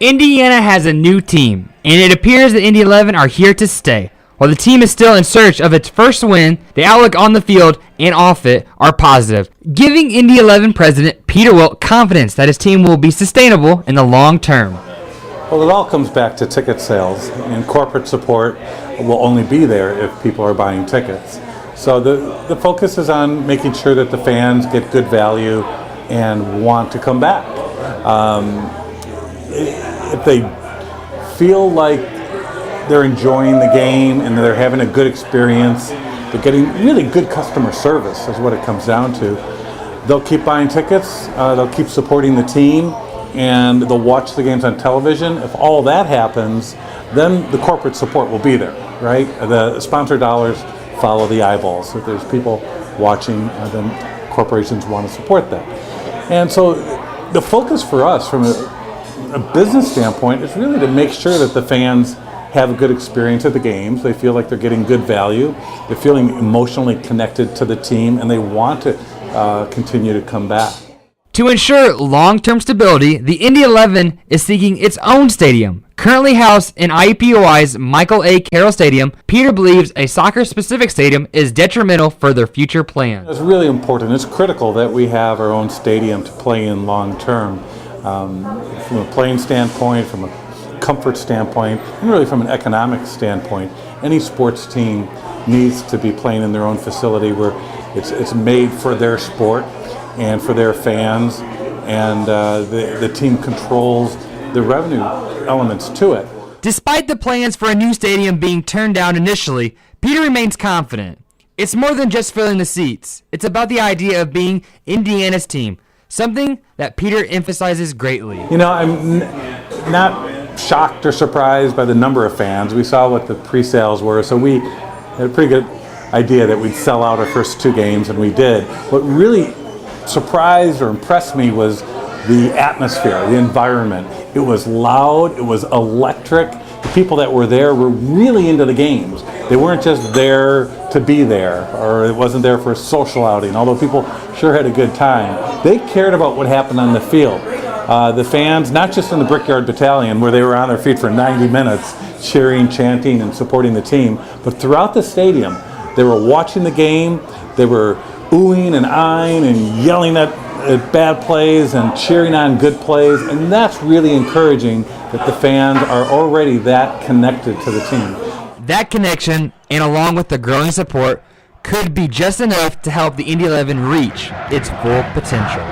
Indiana has a new team, and it appears that Indy 11 are here to stay. While the team is still in search of its first win, the outlook on the field and off it are positive, giving Indy 11 president Peter Wilt confidence that his team will be sustainable in the long term. Well, it all comes back to ticket sales, and corporate support will only be there if people are buying tickets. So the focus is on making sure that the fans get good value and want to come back. If they feel like they're enjoying the game and they're having a good experience, they're getting really good customer service is what it comes down to, they'll keep buying tickets, they'll keep supporting the team, and they'll watch the games on television. If all that happens, then the corporate support will be there, right? The sponsor dollars follow the eyeballs. If there's people watching, then corporations want to support that. And so the focus for us from a business standpoint is really to make sure that the fans have a good experience at the games. They feel like they're getting good value. They're feeling emotionally connected to the team, and they want to continue to come back. To ensure long-term stability, the Indy 11 is seeking its own stadium. Currently housed in IUPUI's Michael A. Carroll Stadium, Peter believes a soccer-specific stadium is detrimental for their future plans. It's really important. It's critical that we have our own stadium to play in long-term. From a playing standpoint, from a comfort standpoint, and really from an economic standpoint, any sports team needs to be playing in their own facility where it's made for their sport and for their fans, and the team controls the revenue elements to it. Despite the plans for a new stadium being turned down initially, Peter remains confident. It's more than just filling the seats. It's about the idea of being Indiana's team, something that Peter emphasizes greatly. You know, I'm not shocked or surprised by the number of fans. We saw what the pre-sales were, so we had a pretty good idea that we'd sell out our first two games, and we did. What really surprised or impressed me was the atmosphere, the environment. It was loud, it was electric. The people that were there were really into the games. They weren't just there to be there, or it wasn't there for a social outing, although people sure had a good time. They cared about what happened on the field. The fans, not just in the Brickyard Battalion, where they were on their feet for 90 minutes, cheering, chanting, and supporting the team, but throughout the stadium, they were watching the game, they were oohing and eyeing and yelling at bad plays and cheering on good plays, and that's really encouraging that the fans are already that connected to the team. That connection, and along with the growing support, could be just enough to help the Indy 11 reach its full potential.